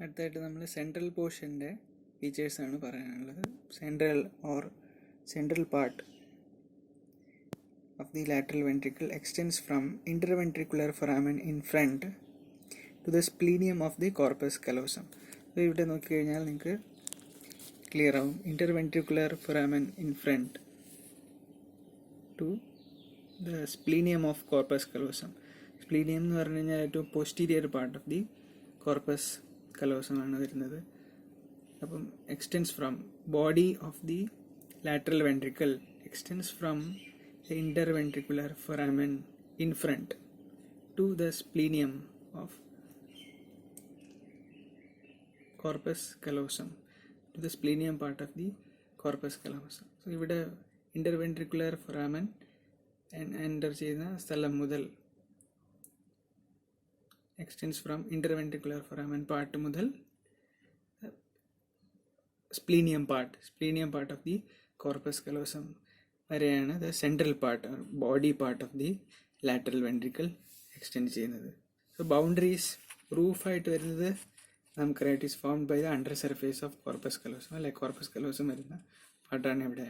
അടുത്തായിട്ട് നമ്മൾ സെൻട്രൽ പോർഷൻ്റെ ഫീച്ചേഴ്സാണ് പറയാനുള്ളത്. Central part of the lateral ventricle extends from interventricular foramen in front to the splenium of the corpus callosum. So ഇവിടെ നോക്കിക്കഴിഞ്ഞാൽ നിങ്ങൾക്ക് clear ആവും. interventricular foramen in front to the splenium of corpus callosum. Splenium എന്ന് പറഞ്ഞു കഴിഞ്ഞാൽ ഏറ്റവും posterior part of the corpus callosum ആണ് വരുന്നത്. അപ്പം extends from body of the lateral ventricle extends from the interventricular foramen in front to the splenium of corpus callosum, to the splenium part of the corpus callosum. So ഇവിടെ interventricular foramen enter ചെയ്യുന്ന സ്ഥലം മുതൽ extends from interventricular foramen part മുതൽ splenium part of the corpus callosum വരെയാണ് the central part or body part of the lateral ventricle extend ചെയ്യുന്നത്. So boundaries roof ആയിട്ട് വരുന്നത് നമുക്കറിയാം, it is formed by the under surface of corpus callosum. അല്ലെ, corpus callosum വരുന്ന പാർട്ടാണ് ഇവിടെ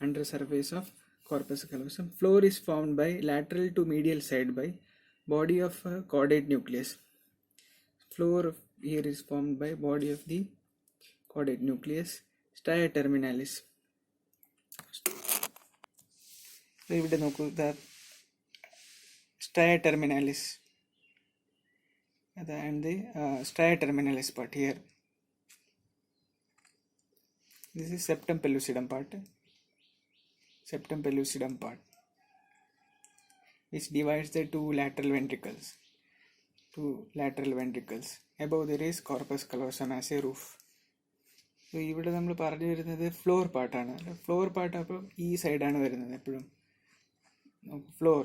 under surface of corpus callosum. Floor is formed by lateral to medial side by body of caudate nucleus. Floor here is formed by body of the caudate nucleus. Stria terminalis. ഇവിടെ നോക്കൂ, the stria terminalis and the stria terminalis part here. This is septum pellucidum part which divides the two lateral ventricles. Above there is corpus callosum as a roof. So ഇവിടെ നമ്മൾ പറഞ്ഞു വരുന്നത് floor പാർട്ടാണ്. Floor part അപ്പോൾ ഈ സൈഡാണ് വരുന്നത് എപ്പോഴും. Floor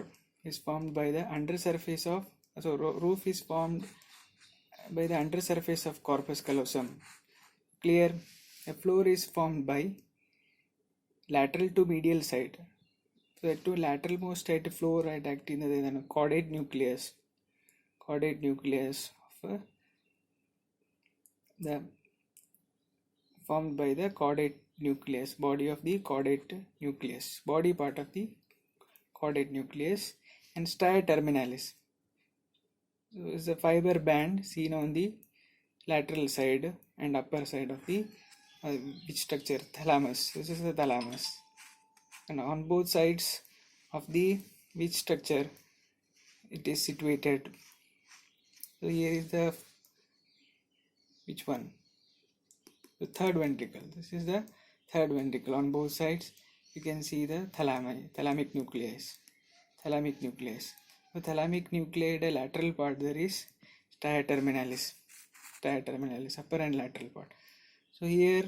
is formed by the undersurface of, roof is formed by the undersurface of corpus callosum. Clear? A floor is formed by lateral to medial side. So the two lateral most side floor right acting the caudate nucleus of the formed by the caudate nucleus, body of the caudate nucleus, body part of the caudate nucleus, and stria terminalis. So is a fiber band seen on the lateral side and upper side of the which structure? Thalamus. This is the thalamus, and on both sides of the which structure it is situated. So here is the which one? The third ventricle. This is the third ventricle. On both sides you can see the thalamic nucleus. The thalamic nuclei, the lateral part there is stria terminalis, upper and lateral part. So here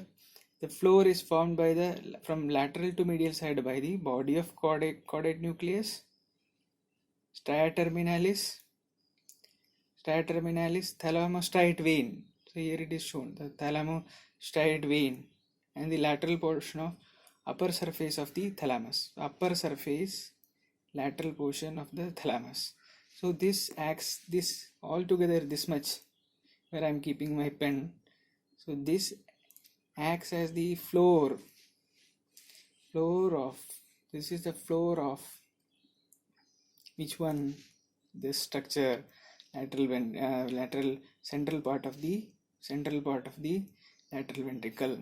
the floor is formed by the from lateral to medial side by the body of caudate nucleus, stria terminalis, thalamostriate vein. So here it is shown, the thalamostriate vein, and the lateral portion of upper surface of the thalamus. Upper surface, lateral portion of the thalamus. So this acts, this all together this much where I am keeping my pen. So this acts as the floor of, this is the floor of which one? This structure, lateral central part of the lateral ventricle,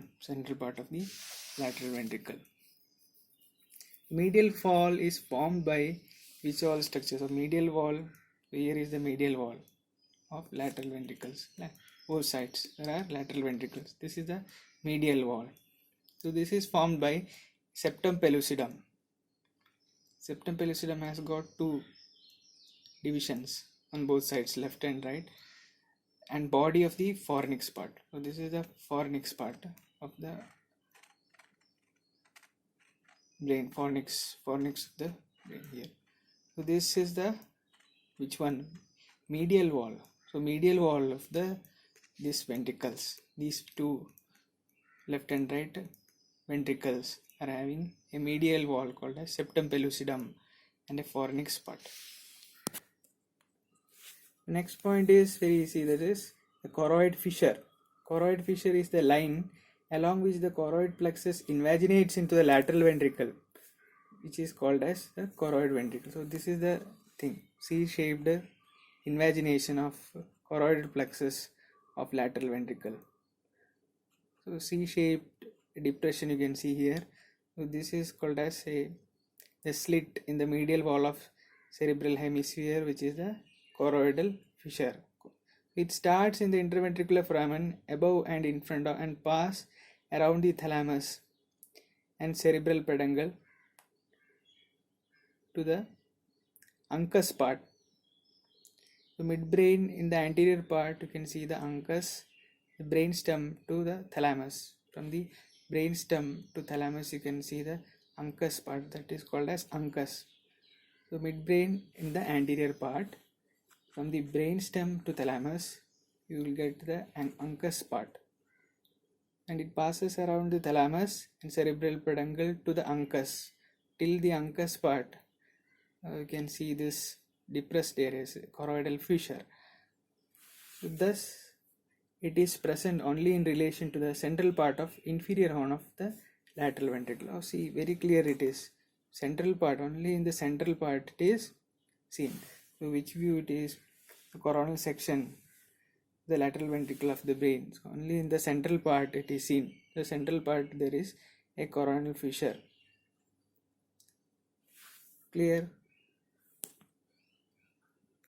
Medial wall is formed by which all structures? So medial wall, here is the medial wall of lateral ventricles. Both sides there are lateral ventricles. This is the medial wall. So this is formed by septum pellucidum. Septum pellucidum has got two divisions on both sides, left and right, and body of the fornix part. So this is the fornix part of the brain, fornix of the brain here. So this is the which one? Medial wall. So medial wall of these ventricles, these two left and right ventricles are having a medial wall called as septum pellucidum and a fornix part. The next point is very easy, that is the choroid fissure. Choroid fissure is the line along which the choroid plexus invaginates into the lateral ventricle, which is called as the choroid ventricle. So this is the thing, C-shaped invagination of choroid plexus of lateral ventricle. So C-shaped depression you can see here. So this is called as a slit in the medial wall of cerebral hemisphere, which is the choroidal fissure. It starts in the interventricular foramen above and in front of, and pass around the thalamus and cerebral peduncle to the uncus part. The midbrain in the anterior part, you can see the uncus, the brainstem to the thalamus. From the brainstem to thalamus, you can see the uncus part, that is called as uncus. So midbrain in the anterior part, from the brainstem to thalamus, you will get the uncus part, and it passes around the thalamus and cerebral peduncle to the uncus. Till the uncus part, you can see this depressed areas, choroidal fissure. So thus, it is present only in relation to the central part of inferior horn of the lateral ventricle. Now see, very clear it is. Central part, only in the central part it is seen. So which view it is? The coronal section, the lateral ventricle of the brain. So only in the central part it is seen. The central part there is a coronal fissure. Clear?